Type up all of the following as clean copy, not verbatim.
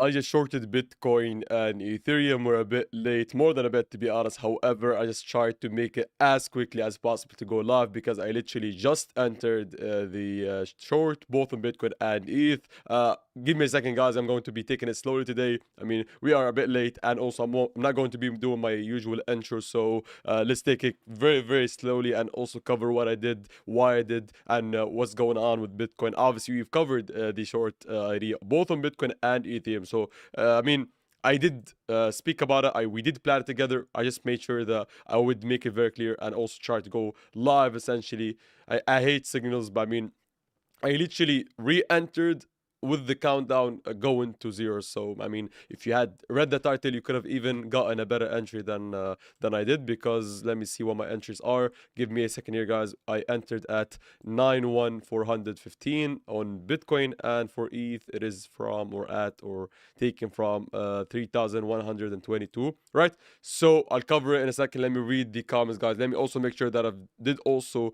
I just shorted Bitcoin and Ethereum. We're a bit late, more than a bit to be honest. However, I just tried to make it as quickly as possible to go live because I literally just entered the short, both on Bitcoin and ETH. Give me a second, guys. I'm going to be taking it slowly today. I mean, we are a bit late, and also I'm not going to be doing my usual intro. So let's take it very, very slowly and also cover what I did, why I did, and what's going on with Bitcoin. Obviously, we've covered the short idea both on Bitcoin and Ethereum. So I mean, I did speak about it. We did plan it together. I just made sure that I would make it very clear and also try to go live. Essentially, I hate signals, but I mean, I literally re-entered with the countdown going to zero. So I mean, if you had read the title, you could have even gotten a better entry than I did. Because let me see what my entries are. Give me a second here, guys. I entered at 91415 on Bitcoin, and for ETH, it is from or taken from 3122. Right. So I'll cover it in a second. Let me read the comments, guys. Let me also make sure that I did also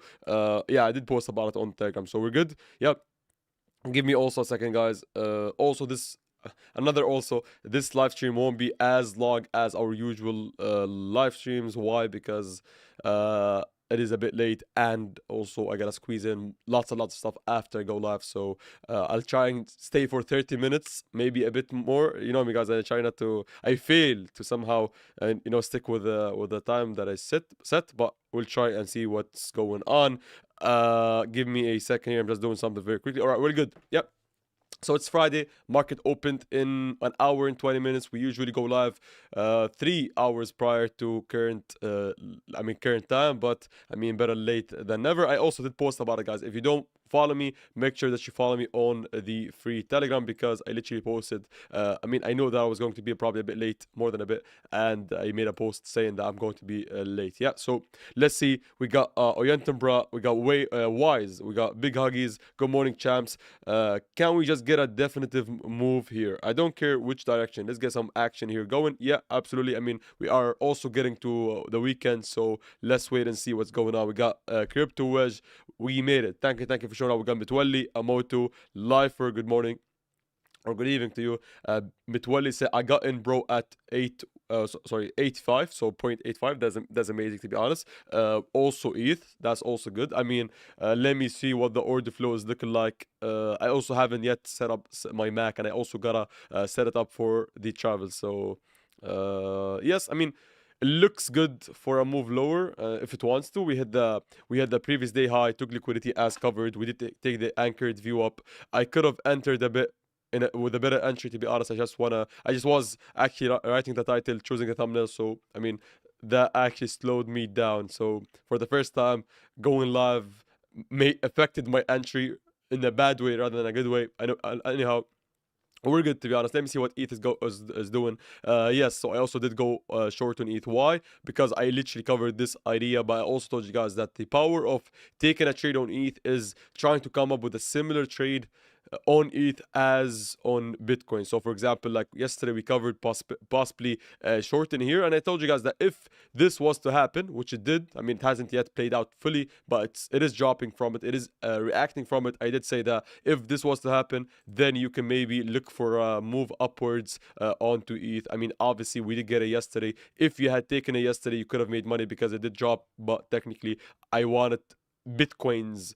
yeah, I did post about it on Telegram. So we're good. Yep. Give me also a second, guys. Also this another also this live stream won't be as long as our usual live streams. Why? Because it is a bit late, and also I gotta squeeze in lots and lots of stuff after I go live. So I'll try and stay for 30 minutes, maybe a bit more. You know me, guys. I try not to. I fail to somehow stick with the time that I set, but we'll try and see what's going on. Give me a second here. I'm just doing something very quickly. All right, we're good. Yep. So it's Friday. Market opened in an hour and 20 minutes. We usually go live 3 hours prior to current current time, but I mean, better late than never. I also did post about it, guys. If you don't follow me, make sure that you follow me on the free Telegram, because I literally posted I mean, I know that I was going to be probably a bit late, more than a bit, and I made a post saying that I'm going to be late. Yeah, so let's see. We got Oyentembra, we got Wise, we got Big Huggies. Good morning, champs. Can we just get a definitive move here? I don't care which direction. Let's get some action here going. Yeah, absolutely. I mean, we are also getting to the weekend, so let's wait and see what's going on. We got Crypto Wedge. We made it. Thank you for showing up. We got Mitwalli, Amoto, Lifer. Good morning or good evening to you. Mitwalli said, I got in, bro, at 85, so 0.85. That's amazing, to be honest. Also ETH, that's also good. I mean, let me see what the order flow is looking like. I also haven't yet set up my Mac, and I also gotta set it up for the travel. So yes, I mean, it looks good for a move lower if it wants to. We had the previous day high, took liquidity as covered. We did take the anchored VWAP. I could have entered a bit with a better entry, to be honest. I just was actually writing the title, choosing the thumbnail. So I mean, that actually slowed me down. So for the first time, going live may affected my entry in a bad way rather than a good way. I know. Anyhow, we're good, to be honest. Let me see what ETH is doing. Yes, so I also did go short on ETH. Why? Because I literally covered this idea, but I also told you guys that the power of taking a trade on ETH is trying to come up with a similar trade on ETH as on Bitcoin. So for example, like yesterday we covered possibly short in here, and I told you guys that if this was to happen, which it did, I mean, it hasn't yet played out fully, but it is dropping from it, it is reacting from it. I did say that if this was to happen, then you can maybe look for a move upwards onto ETH. I mean, obviously we did get it yesterday. If you had taken it yesterday, you could have made money because it did drop, but technically I wanted Bitcoin's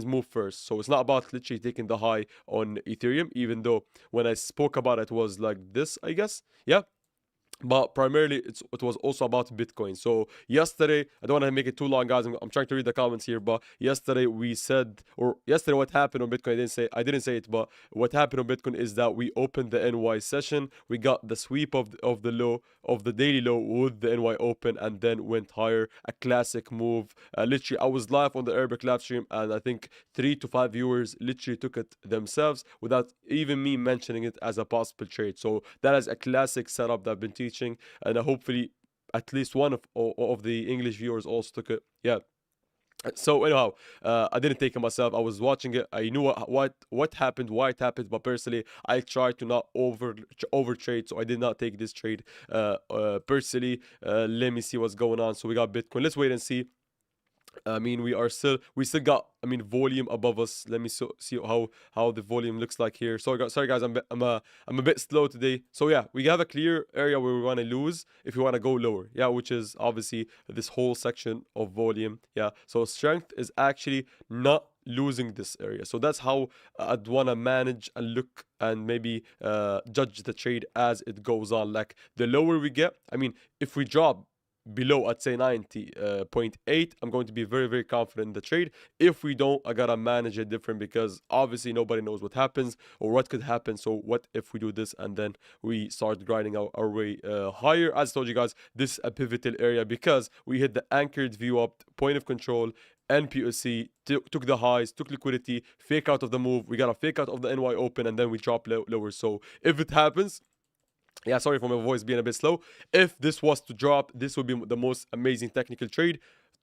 move first. So it's not about literally taking the high on Ethereum, even though when I spoke about it was like this, I guess. Yeah, but primarily it was also about Bitcoin. So yesterday, I don't want to make it too long, guys. I'm trying to read the comments here, but yesterday we said, or yesterday what happened on Bitcoin, I didn't say it, but what happened on Bitcoin is that we opened the NY session, we got the sweep of the low, of the daily low with the NY open, and then went higher. A classic move. Literally, I was live on the Arabic live stream, and I think 3 to 5 viewers literally took it themselves without even me mentioning it as a possible trade. So that is a classic setup that I've been teaching, and hopefully at least one of the English viewers also took it. Yeah. So anyhow, I didn't take it myself. I was watching it. I knew what happened, why it happened, but personally, I tried to not over trade, so I did not take this trade. Personally, let me see what's going on. So we got Bitcoin. Let's wait and see. I mean, we still got, I mean, volume above us. Let me see how the volume looks like here. Sorry guys, I'm a bit slow today. So yeah, we have a clear area where we want to lose if we want to go lower. Yeah, which is obviously this whole section of volume. Yeah, so strength is actually not losing this area. So that's how I'd want to manage and look and maybe judge the trade as it goes on. Like the lower we get, I mean, if we drop below, I'd say 90.8, I'm going to be very, very confident in the trade. If we don't, I gotta manage it different, because obviously nobody knows what happens or what could happen. So what if we do this and then we start grinding our way higher? As I told you guys, this is a pivotal area because we hit the anchored VWAP, point of control, NPOC, took the highs, took liquidity, fake out of the move. We got a fake out of the NY open, and then we drop lower. So if it happens, yeah, sorry for my voice being a bit slow. If this was to drop, this would be the most amazing technical trade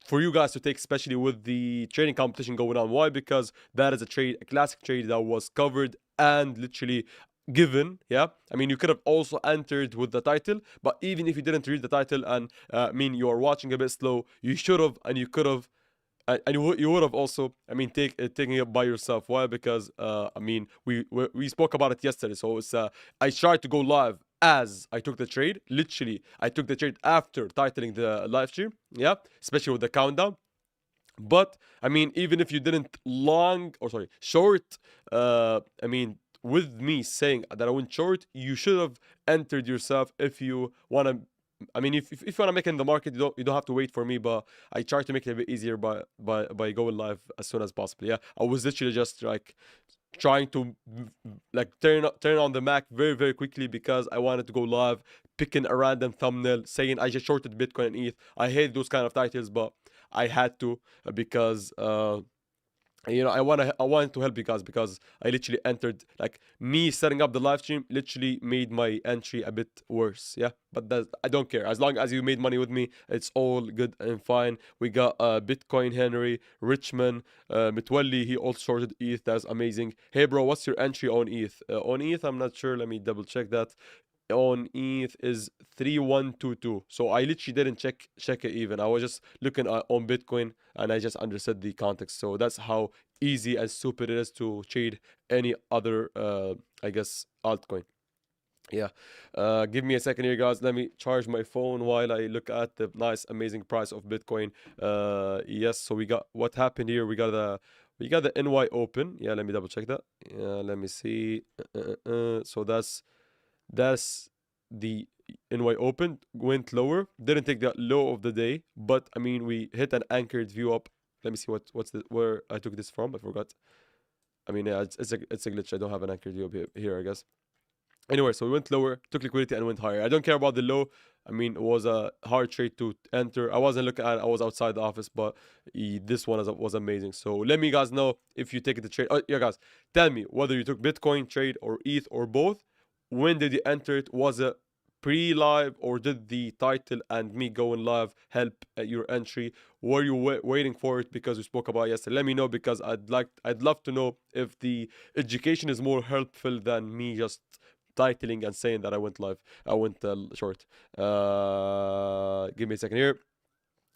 for you guys to take, especially with the trading competition going on. Why? Because that is a classic trade that was covered and literally given. Yeah, I mean, you could have also entered with the title, but even if you didn't read the title and I mean, you are watching a bit slow, you should have and you could have, and you would have also, I mean, taking it by yourself. Why? Because I mean, we spoke about it yesterday. So it's I tried to go live as I took the trade. Literally, I took the trade after titling the live stream. Yeah, especially with the countdown. But I mean, even if you didn't short, I mean, with me saying that I went short, you should have entered yourself if you want to. I mean, if you want to make it in the market, you don't have to wait for me. But I try to make it a bit easier by going live as soon as possible. Yeah, I was literally just like trying to like turn on the Mac very, very quickly because I wanted to go live, picking a random thumbnail saying I just shorted Bitcoin and ETH. I hate those kind of titles, but I had to because you know, I wanted to help you guys, because I literally entered, like, me setting up the live stream literally made my entry a bit worse. Yeah, but I don't care, as long as you made money with me, it's all good and fine. We got Bitcoin Henry, Richmond, Mitwalli, he also shorted ETH. That's amazing. Hey bro, what's your entry on ETH? On ETH, I'm not sure, let me double check that. On ETH is 3122. So I literally didn't check it even. I was just looking on Bitcoin and I just understood the context. So that's how easy and stupid it is to trade any other I guess altcoin. Yeah, give me a second here, guys. Let me charge my phone while I look at the nice amazing price of Bitcoin. Yes, so we got what happened here. We got the NY open. Yeah, let me double check that. Yeah, let me see. So that's the NY open, went lower, didn't take the low of the day, but I mean, we hit an anchored view up. Let me see where I took this from. I forgot. I mean, yeah, it's a glitch. I don't have an anchored view up here, I guess. Anyway, so we went lower, took liquidity, and went higher. I don't care about the low. I mean, it was a hard trade to enter. I wasn't looking at it. I was outside the office, but this one was amazing. So let me guys know if you take the trade. Oh, yeah, guys, tell me whether you took Bitcoin trade or ETH or both. When did you enter it? Was it pre-live, or did the title and me going live help your entry? Were you waiting for it because we spoke about it yesterday? Let me know, because I'd love to know if the education is more helpful than me just titling and saying that I went live. I went short. Give me a second here.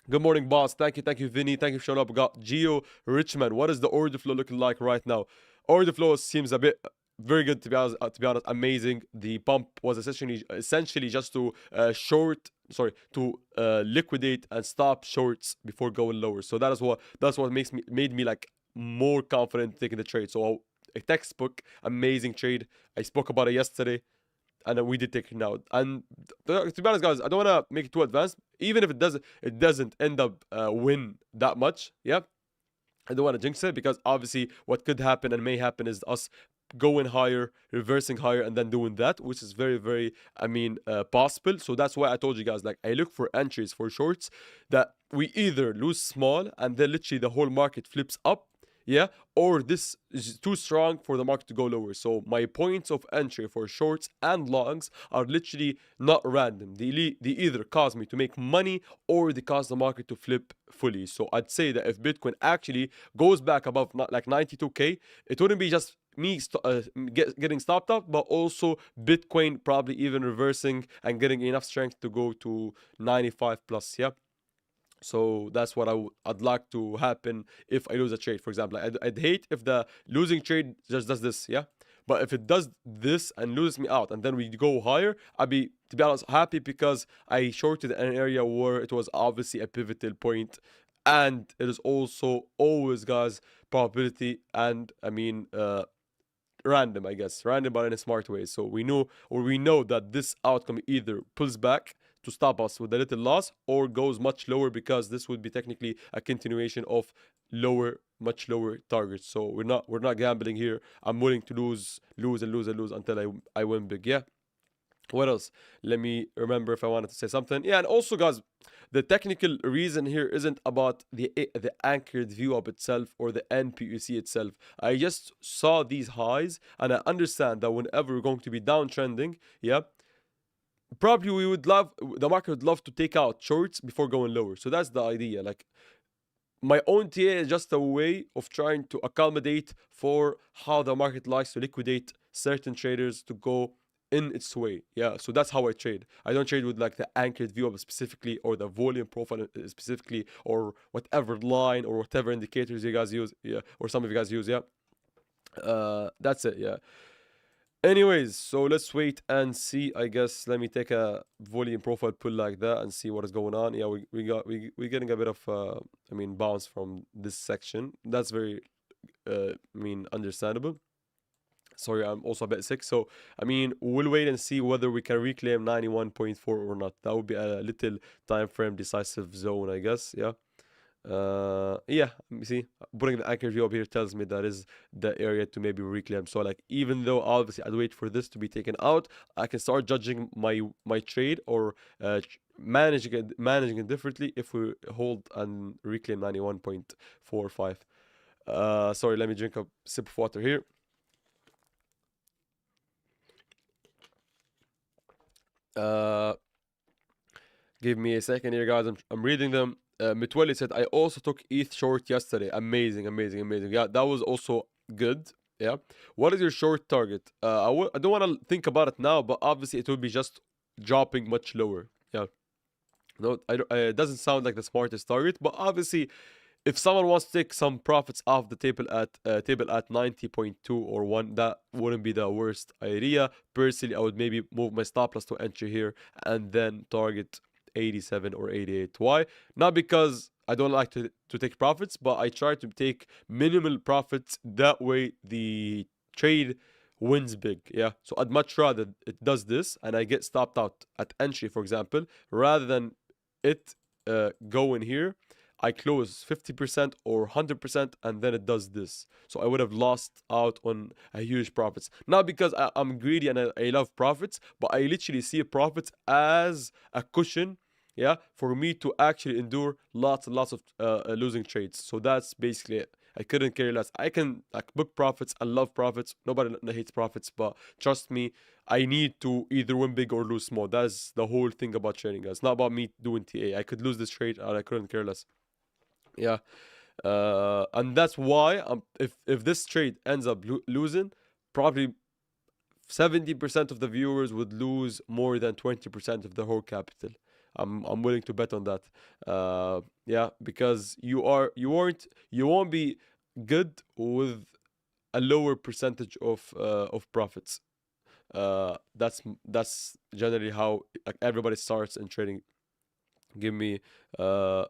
Good morning, boss. Thank you, Vinny. Thank you for showing up. We got Geo Richmond. What is the order flow looking like right now? Order flow seems a bit very good, to be honest. Amazing. The pump was essentially just to liquidate and stop shorts before going lower. So that's what made me like more confident taking the trade. So a textbook amazing trade. I spoke about it yesterday, and we did take it now. And to be honest, guys, I don't want to make it too advanced. Even if it doesn't end up win that much. Yeah, I don't want to jinx it, because obviously what could happen and may happen is us going higher, reversing higher, and then doing that, which is very, very, I mean, possible. So that's why I told you guys, like, I look for entries for shorts that we either lose small and then literally the whole market flips up, yeah, or this is too strong for the market to go lower. So my points of entry for shorts and longs are literally not random. They either cause me to make money or they cause the market to flip fully. So I'd say that if Bitcoin actually goes back above like 92k, it wouldn't be just me getting stopped up, but also Bitcoin probably even reversing and getting enough strength to go to 95 plus. Yeah. So that's what I'd like to happen if I lose a trade. For example, I'd hate if the losing trade just does this, yeah. But if it does this and loses me out, and then we go higher, I'd be, to be honest, happy because I shorted an area where it was obviously a pivotal point, and it is also always, guys, probability and random, I guess, random but in a smart way. So we know that this outcome either pulls back to stop us with a little loss or goes much lower, because this would be technically a continuation of much lower targets. So we're not gambling here. I'm willing to lose until I win big. Yeah. What else? Let me remember if I wanted to say something. Yeah, and also, guys, the technical reason here isn't about the anchored view up itself or the NPUC itself. I just saw these highs, and I understand that whenever we're going to be downtrending, yeah, probably the market would love to take out shorts before going lower. So that's the idea. Like, my own TA is just a way of trying to accommodate for how the market likes to liquidate certain traders to go in its way. Yeah, so that's how I trade. I don't trade with like the anchored view of specifically, or the volume profile specifically, or whatever line or whatever indicators you guys use. Yeah, or some of you guys use. Yeah, that's it. Yeah. Anyways, so let's wait and see. I guess let me take a volume profile pull like that and see what is going on. Yeah, we're getting a bit of bounce from this section. That's very understandable. Sorry, I'm also a bit sick. So we'll wait and see whether we can reclaim 91.4 or not. That would be a little time frame decisive zone, I guess. Yeah. Yeah, you see, putting the anchor view up here tells me that is the area to maybe reclaim. So like, even though obviously I'd wait for this to be taken out, I can start judging my trade, or managing it differently if we hold and reclaim 91.45. Sorry, let me drink a sip of water here. Give me a second here, guys. I'm reading them. Mitweli said, I also took ETH short yesterday. Amazing. Yeah, that was also good. Yeah. What is your short target? I don't want to think about it now, but obviously it will be just dropping much lower. Yeah. No, it doesn't sound like the smartest target, but obviously, if someone wants to take some profits off the table at 90.2 or 1, that wouldn't be the worst idea. Personally, I would maybe move my stop loss to entry here and then target 87 or 88. Why? Not because I don't like to take profits, but I try to take minimal profits. That way the trade wins big. Yeah, so I'd much rather it does this and I get stopped out at entry, for example, rather than it go in here, I close 50% or 100%, and then it does this. So I would have lost out on a huge profits. Not because I'm greedy and I love profits, but I literally see profits as a cushion, yeah, for me to actually endure lots and lots of losing trades. So that's basically it. I couldn't care less. I can like book profits. I love profits. Nobody hates profits, but trust me, I need to either win big or lose small. That's the whole thing about trading, guys. It's not about me doing TA. I could lose this trade and I couldn't care less. Yeah. And that's why if this trade ends up losing, probably 70% of the viewers would lose more than 20% of the whole capital. I'm willing to bet on that. Yeah, because you won't be good with a lower percentage of profits. That's generally how like everybody starts in trading. Give me a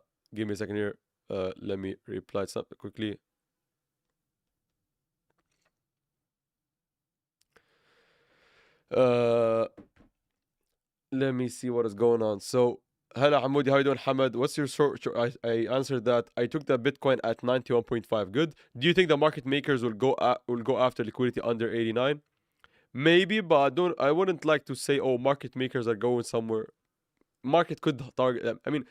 second here. Let me reply something quickly. Let me see what is going on. So, hello Hamoudi, how you doing, Hamad? What's your short? I answered that. I took the Bitcoin at 91.5. Good. Do you think the market makers will go after liquidity under 89? Maybe, but I wouldn't like to say, oh, market makers are going somewhere. Market could target them. I mean,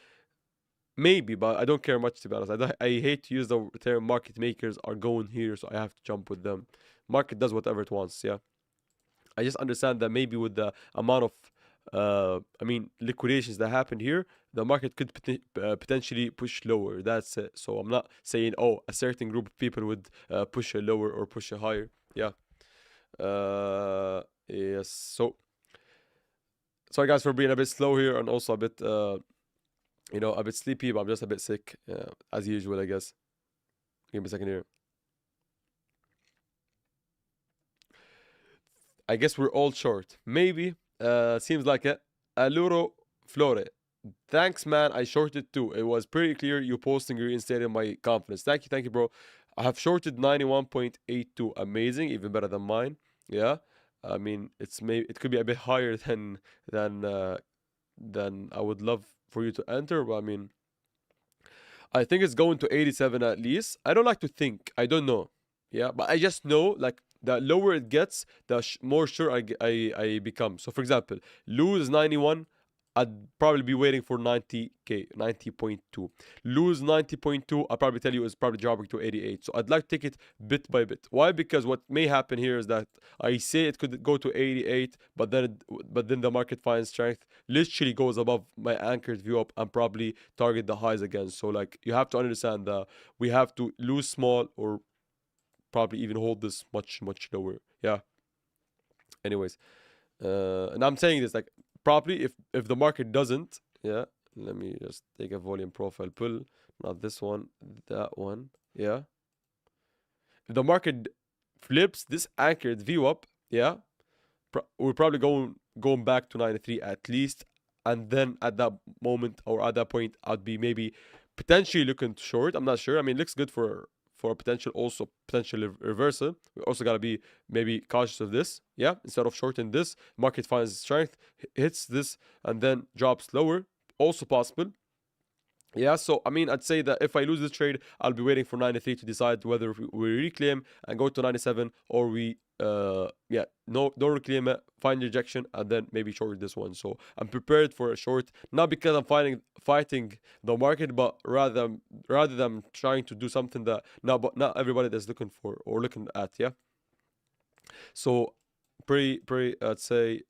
maybe, but I don't care much, to be honest. I hate to use the term market makers are going here, so I have to jump with them. Market does whatever it wants, yeah. I just understand that maybe with the amount of liquidations that happened here, the market could potentially push lower. That's it. So I'm not saying, oh, a certain group of people would push it lower or push it higher. Yeah. Yes. So sorry guys for being a bit slow here and also a bit You know, a bit sleepy, but I'm just a bit sick, as usual, I guess. Give me a second here. I guess we're all short. Maybe. Seems like it. Aluro Flore. Thanks, man. I shorted too. It was pretty clear you posting reinstated my confidence. Thank you, bro. I have shorted 91.82. Amazing, even better than mine. Yeah. I mean, it could be a bit higher than I would love for you to enter, but I mean, I think it's going to 87 at least. I don't like to think. I don't know. Yeah, but I just know like the lower it gets, the more sure I become. So for example, lose 91, I'd probably be waiting for 90k, 90.2. Lose 90.2, I'll probably tell you it's probably dropping to 88. So I'd like to take it bit by bit. Why? Because what may happen here is that I say it could go to 88, but then the market finds strength, literally goes above my anchored view up and probably target the highs again. So like you have to understand that we have to lose small or probably even hold this much lower. Yeah. Anyways, and I'm saying this like probably if the market doesn't, yeah, let me just take a volume profile pull, not this one, that one. Yeah, if the market flips this anchored view up, yeah, we're probably going back to 93 at least, and then at that moment or at that point I'd be maybe potentially looking short. I'm not sure. I mean, it looks good for a potential reversal. We also got to be maybe cautious of this. Yeah, instead of shorting this, market finds strength, hits this, and then drops lower. Also possible. Yeah, so I mean, I'd say that if I lose this trade, I'll be waiting for 93 to decide whether we reclaim and go to 97, or we yeah, no, don't reclaim it, find rejection, and then maybe short this one. So I'm prepared for a short, not because I'm fighting the market, but rather than trying to do something that not everybody is looking for or looking at. Yeah, so pretty I'd say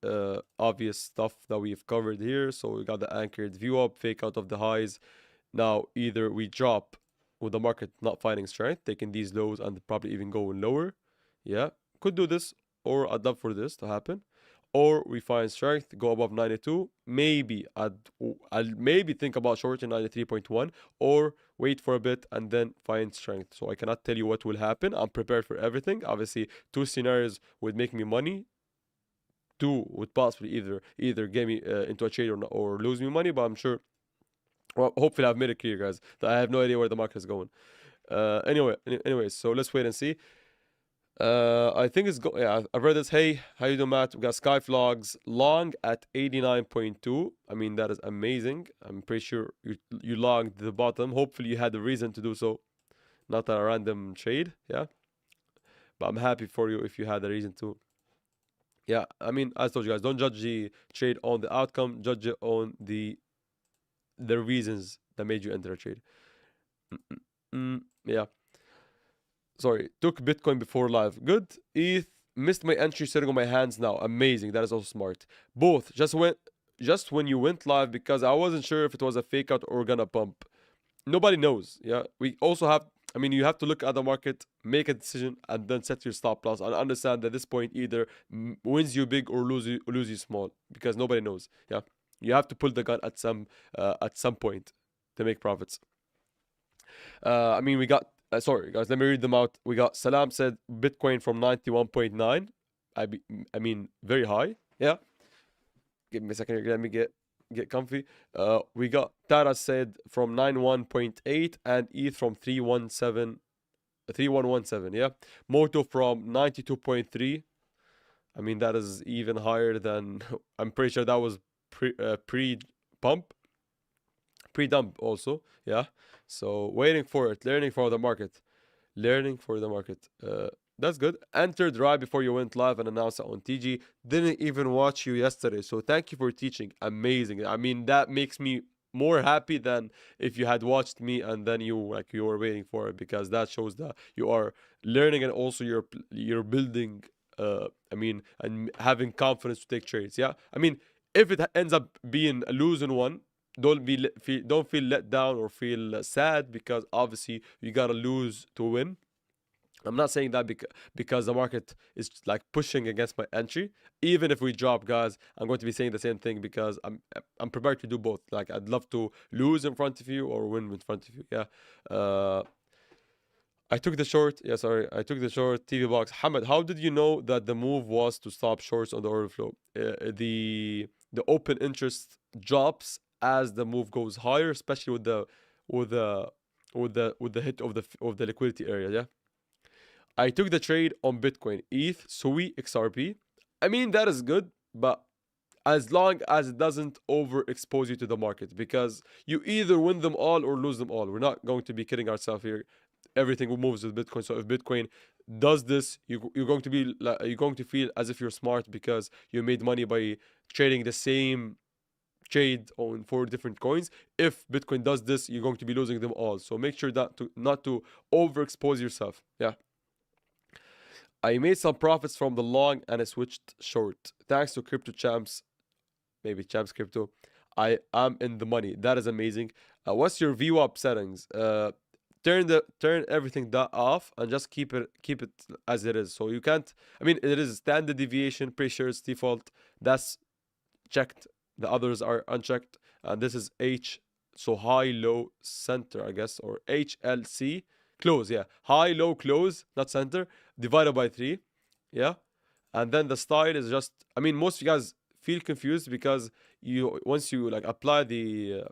obvious stuff that we've covered here. So we got the anchored view up, fake out of the highs. Now, either we drop with the market not finding strength, taking these lows and probably even going lower. Yeah, could do this, or I'd love for this to happen. Or we find strength, go above 92. Maybe I'll maybe think about shorting 93.1, or wait for a bit and then find strength. So I cannot tell you what will happen. I'm prepared for everything. Obviously, two scenarios would make me money. Two would possibly either get me into a trade or lose me money, but I'm sure. Well, hopefully I've made it clear, guys, that I have no idea where the market is going. Anyways, so let's wait and see. I think it's yeah, I've read this. Hey, how you doing, Matt? We got Skyflogs long at 89.2. I mean, that is amazing. I'm pretty sure you logged the bottom. Hopefully you had the reason to do so, not a random trade. Yeah, but I'm happy for you if you had a reason to. Yeah, I mean, as I told you guys, don't judge the trade on the outcome. Judge it on the reasons that made you enter a trade. Yeah. Sorry. Took Bitcoin before live. Good. ETH. Missed my entry sitting on my hands now. Amazing. That is also smart. Both. Just when you went live, because I wasn't sure if it was a fake out or gonna pump. Nobody knows. Yeah. We also have, I mean, you have to look at the market, make a decision, and then set your stop loss and understand that this point either wins you big or lose you small, because nobody knows. Yeah. You have to pull the gun at some point to make profits. I mean, we got sorry guys, let me read them out. We got Salam said Bitcoin from 91.9. I mean, very high. Yeah. Give me a second here. Let me get comfy. We got Tara said from 91.8 and ETH from 3117. Yeah. Moto from 92.3. I mean, that is even higher than I'm pretty sure that was pre-dump also. Yeah, so waiting for it, learning for the market. That's good. Entered right before you went live and announced it on TG. Didn't even watch you yesterday, so thank you for teaching. Amazing. I mean, that makes me more happy than if you had watched me and then you were waiting for it, because that shows that you are learning and also you're building I mean, and having confidence to take trades. Yeah, I mean, if it ends up being a losing one, don't feel let down or feel sad, because obviously you gotta lose to win. I'm not saying that because the market is like pushing against my entry. Even if we drop, guys, I'm going to be saying the same thing because I'm prepared to do both. Like I'd love to lose in front of you or win in front of you. Yeah. I took the short. Yeah, sorry. I took the short TV box. Hamad, how did you know that the move was to stop shorts on the order flow? The open interest drops as the move goes higher, especially with the with the hit of the liquidity area. Yeah. I took the trade on Bitcoin, ETH, SUI, XRP. I mean that is good, but as long as it doesn't overexpose you to the market, because you either win them all or lose them all. We're not going to be kidding ourselves here. Everything moves with Bitcoin. So if Bitcoin does this, you're going to be you're going to feel as if you're smart because you made money by trading the same trade on 4 different coins. If Bitcoin does this, you're going to be losing them all. So make sure that to not to overexpose yourself. Yeah. I made some profits from the long and I switched short. Thanks to Crypto Champs, maybe Champs Crypto. I am in the money. That is amazing. What's your VWAP settings? Turn everything that off and just keep it as it is. So you can't. I mean, it is standard deviation, pretty sure it's default. That's checked. The others are unchecked. And this is H, so high, low, center, I guess, or HLC, close, yeah. High, low, close, not center, divided by 3, yeah. And then the style is just, I mean, most of you guys feel confused because once you like apply the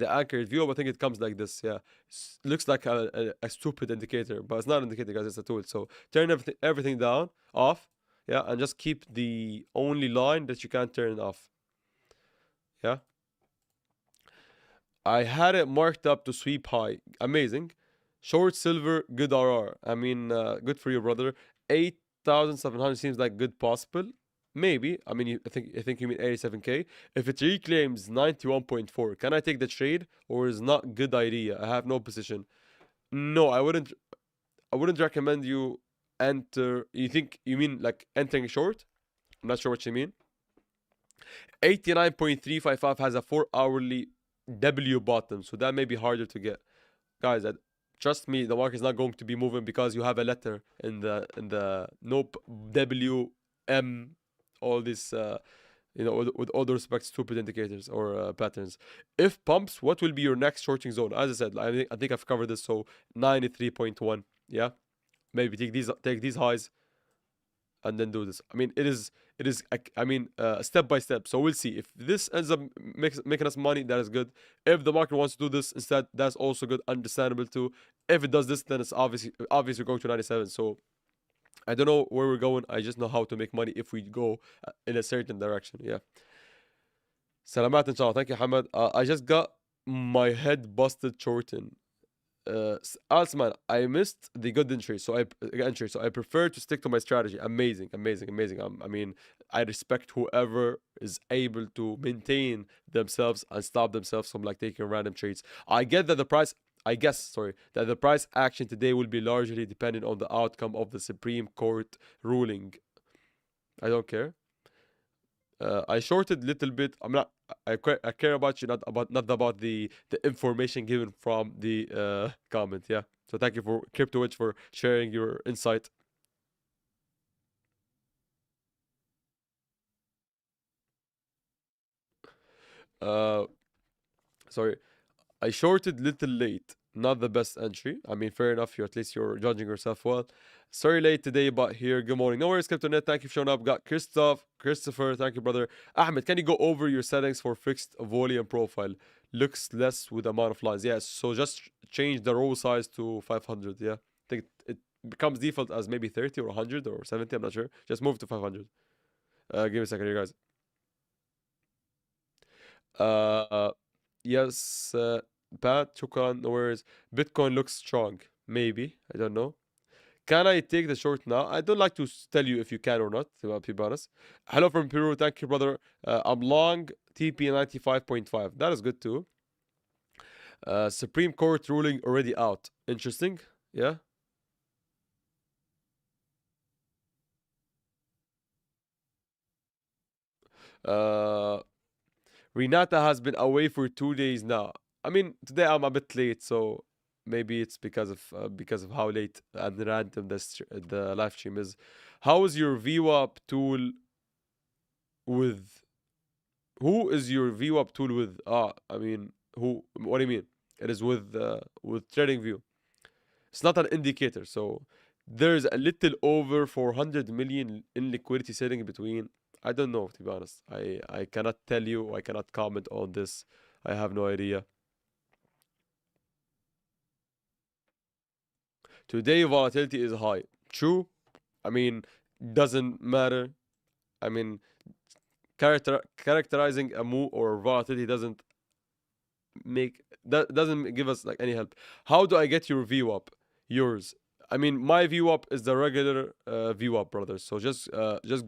accurate view, I think it comes like this, yeah. Looks like a stupid indicator, but it's not an indicator, guys, it's a tool. So turn everything down, off, yeah, and just keep the only line that you can't turn off. Yeah. I had it marked up to sweep high. Amazing. Short silver, good RR. I mean, good for you, brother. 8,700 seems like good possible. Maybe. I mean, I think you mean 87k. If it reclaims 91.4, can I take the trade or is not good idea? I have no position. No, I wouldn't. I wouldn't recommend you enter. You mean like entering short? I'm not sure what you mean. 89.355 has a 4 hourly W bottom, so that may be harder to get. Guys, trust me, the market is not going to be moving because you have a letter in the nope WM, all this with all the respect, stupid indicators or patterns. If pumps, what will be your next shorting zone? As I said, I think I've covered this. So 93.1, yeah, maybe take these highs and then do this. I mean, it is. I mean, step by step. So we'll see if this ends up making us money. That is good. If the market wants to do this instead, that's also good. Understandable too. If it does this, then it's obviously going to 97. So I don't know where we're going. I just know how to make money if we go in a certain direction. Yeah. Salamat inshallah. Thank you, Hamad. I just got my head busted shorting. Alsman, I missed the good entry, so I prefer to stick to my strategy. Amazing, amazing, amazing. I mean, I respect whoever is able to maintain themselves and stop themselves from like taking random trades. I get that the price. I guess, sorry, that the price action today will be largely dependent on the outcome of the Supreme Court ruling. I don't care. I shorted little bit. I'm not. I care about you, not about the information given from the comment. Yeah. So thank you for CryptoWitch for sharing your insight. Uh, sorry. I shorted little late. Not the best entry. I mean, fair enough. At least you're judging yourself well. Sorry late today, but here. Good morning. No worries, CryptoNet. Thank you for showing up. Got Christopher. Thank you, brother. Ahmed, can you go over your settings for fixed volume profile? Looks less with amount of lines. Yes. So just change the row size to 500. Yeah. I think it becomes default as maybe 30 or 100 or 70. I'm not sure. Just move to 500. Give me a second here, guys. Uh, yes. Pat, shukran, no worries. Bitcoin looks strong. Maybe. I don't know. Can I take the short now? I don't like to tell you if you can or not, to be honest. Hello from Peru. Thank you, brother. I'm long TP 95.5. That is good too. Supreme Court ruling already out. Interesting. Yeah. Uh, Renata has been away for 2 days now. I mean, today I'm a bit late, so maybe it's because of how late and random the live stream is. How is your VWAP tool with? Who is your VWAP tool with? I mean, who? What do you mean? It is with TradingView. It's not an indicator, so there's a little over 400 million in liquidity sitting between. I don't know, to be honest. I cannot tell you. I cannot comment on this. I have no idea. Today volatility is high. True. I mean, doesn't matter. I mean, characterizing a move or volatility doesn't give us like any help. How do I get your VWAP? Yours. I mean, my VWAP is the regular VWAP, brothers. So just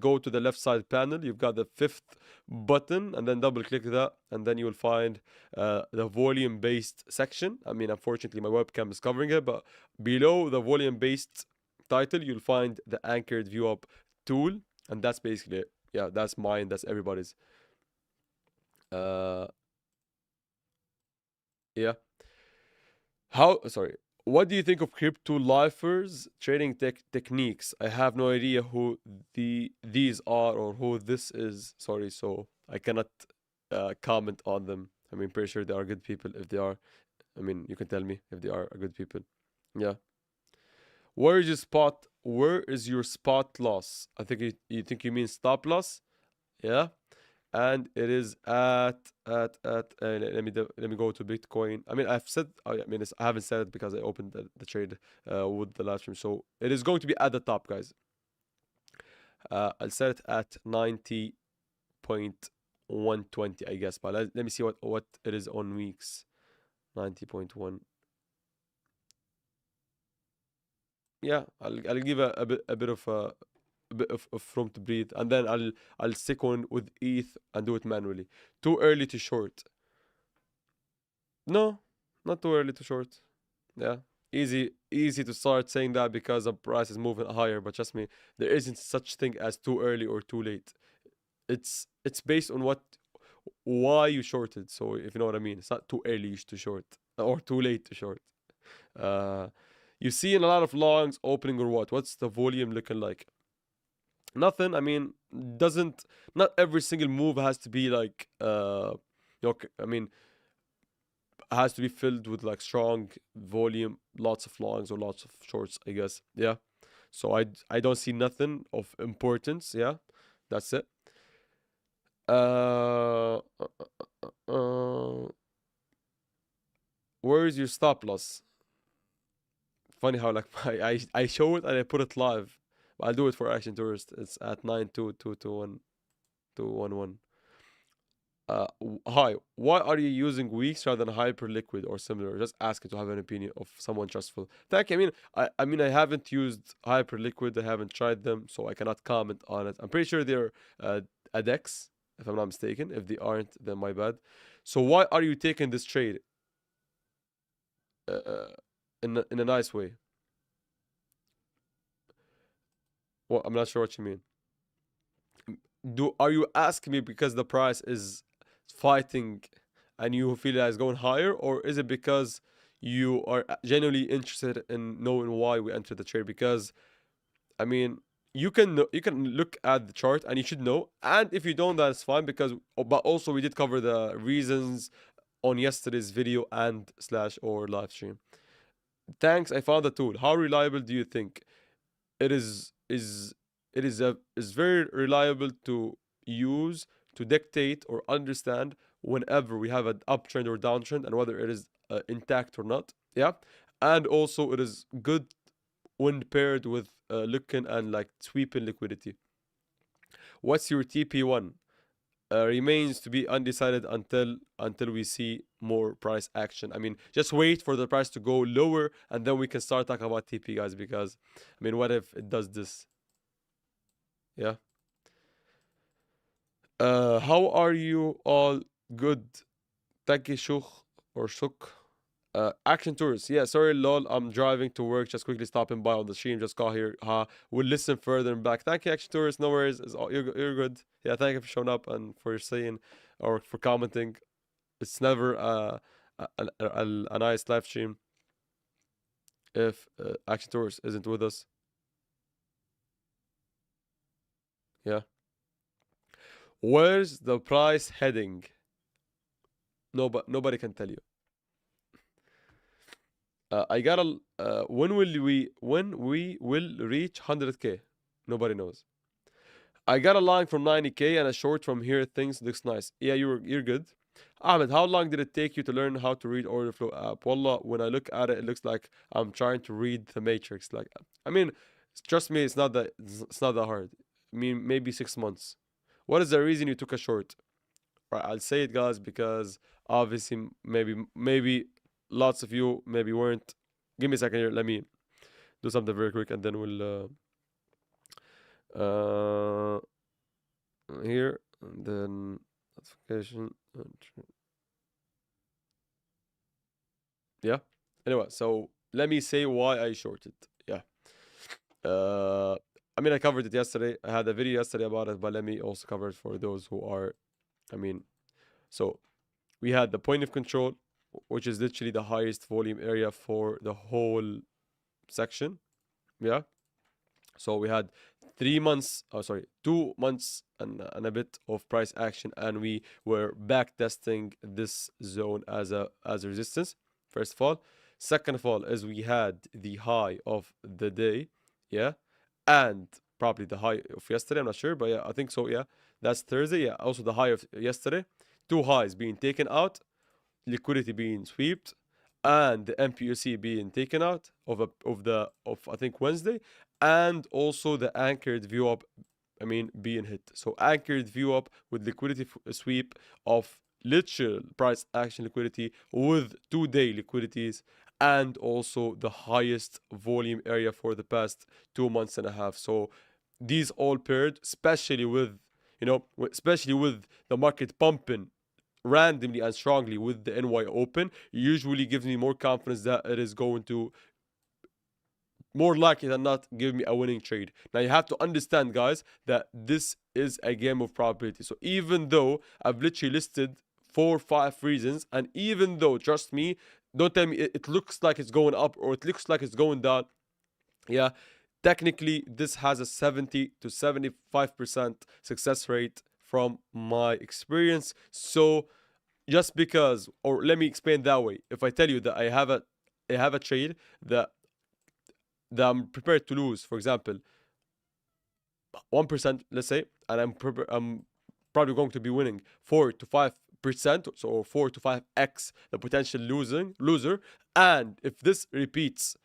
go to the left side panel. You've got the fifth button, and then double click that, and then you will find the volume based section. I mean, unfortunately, my webcam is covering it, but below the volume based title, you'll find the anchored VWAP tool, and that's basically it. Yeah, that's mine. That's everybody's. Uh, yeah. Sorry. What do you think of crypto lifers trading techniques? I have no idea who these are or who this is. Sorry, so I cannot comment on them. I mean, pretty sure they are good people. If they are, I mean, you can tell me if they are good people. Yeah. Where is your spot? Where is your spot loss? I think you think you mean stop loss. Yeah. And it is at let me go to Bitcoin. I mean, I haven't said it because I opened the trade with the live stream. So it is going to be at the top, guys. I'll set it at 90.120, I guess. But let me see what it is on weeks. 90.1. Yeah, I'll give a bit of room to breathe, and then I'll stick on with ETH and do it manually. Too early to short. No, not too early to short. Yeah, easy to start saying that because the price is moving higher. But trust me, there isn't such thing as too early or too late. It's based on why you shorted. So if you know what I mean, it's not too early to short or too late to short. You see in a lot of longs opening or what? What's the volume looking like? Nothing. I mean, not every single move has to be like I mean, has to be filled with like strong volume, lots of longs or lots of shorts, I guess. Yeah. So I don't see nothing of importance. Yeah, that's it. Where is your stop loss? Funny how like I show it and I put it live. I'll do it for Action Tourist. It's at 92221 hi, why are you using weeks rather than Hyperliquid or similar? Just asking to have an opinion of someone trustful. Thank you. I mean I haven't used Hyperliquid. I haven't tried them, so I cannot comment on it. I'm pretty sure they're a DEX, if I'm not mistaken. If they aren't, then my bad. So why are you taking this trade? In a nice way. Well, I'm not sure what you mean. Are you asking me because the price is fighting and you feel that it's going higher, or is it because you are genuinely interested in knowing why we entered the trade? Because I mean, you can look at the chart and you should know, and if you don't, that's fine. Because but also we did cover the reasons on yesterday's video and slash or live stream. Thanks, I found the tool. How reliable do you think it is very reliable to use to dictate or understand whenever we have an uptrend or downtrend and whether it is intact or not. Yeah, and also it is good when paired with looking and like sweeping liquidity. What's your TP1? Remains to be undecided until we see more price action. I mean, just wait for the price to go lower and then we can start talking about TP, guys. Because I mean, what if it does this? Yeah. How are you all? Good. Thank you, Shuk or Shuk. Action tours. Yeah, sorry, lol. I'm driving to work. Just quickly stopping by on the stream. Just got here. We'll listen further and back. Thank you, Action tours. No worries. You're good. Yeah, thank you for showing up and for saying or for commenting. It's never a nice live stream. if Action Tours isn't with us. Yeah. Where's the price heading? Nobody can tell you. I gotta. When we will reach 100K? Nobody knows. I got a long from 90K and a short from here. Things looks nice. Yeah, you're good. Ahmed, how long did it take you to learn how to read order flow app? Wallah, when I look at it, it looks like I'm trying to read the matrix. Like, I mean, trust me, it's not that hard. I mean, maybe 6 months. What is the reason you took a short? Right, I'll say it, guys, because obviously maybe lots of you maybe weren't. Give me a second here. Let me do something very quick, and then we'll here, and then notification. Yeah. Anyway, so let me say why I shorted. Yeah. I mean, I covered it yesterday. I had a video yesterday about it, but let me also cover it for those who are. I mean, so we had the point of control, which is literally the highest volume area for the whole section. Yeah. So we had 3 months, 2 months and a bit of price action, and we were back testing this zone as a resistance. First of all, second of all, is we had the high of the day, yeah, and probably the high of yesterday. I'm not sure, but yeah, I think so. Yeah, that's Thursday. Yeah, also the high of yesterday. Two highs being taken out, liquidity being swept, and the MPUC being taken out of I think Wednesday, and also the anchored VWAP, I mean, being hit. So anchored VWAP with liquidity sweep of literal price action liquidity with 2-day liquidities, and also the highest volume area for the past 2 months and a half. So these all paired, especially with the market pumping randomly and strongly with the NY Open, usually gives me more confidence that it is going to, more likely than not, give me a winning trade. Now you have to understand, guys, that this is a game of probability. So even though I've literally listed 4 or 5 reasons, and even though, trust me, don't tell me it looks like it's going up or it looks like it's going down, yeah, technically this has a 70 to 75% success rate from my experience. So just because, or let me explain that way, if I tell you that I have a trade that I'm prepared to lose, for example, 1%, let's say, and I'm probably going to be winning 4 to 5%, so 4 to 5x the potential loser, and if this repeats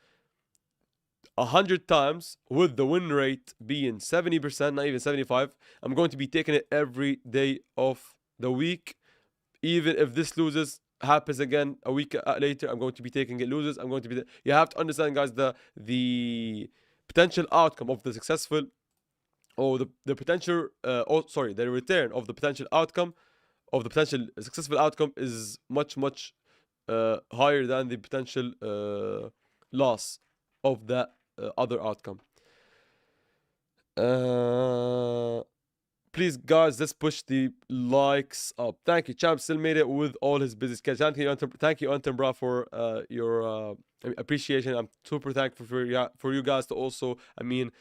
100 times with the win rate being 70%, not even 75, I'm going to be taking it every day of the week. Even if this happens again a week later, I'm going to be taking it. Loses, I'm going to be. You have to understand, guys, the potential outcome of the successful, or the potential. The return of the potential outcome of the potential successful outcome is much higher than the potential loss of that other outcome. Please, guys, let's push the likes up. Thank you. Champ still made it with all his business. Thank you, Anton, bro, for your appreciation. I'm super thankful for you guys to also, I mean,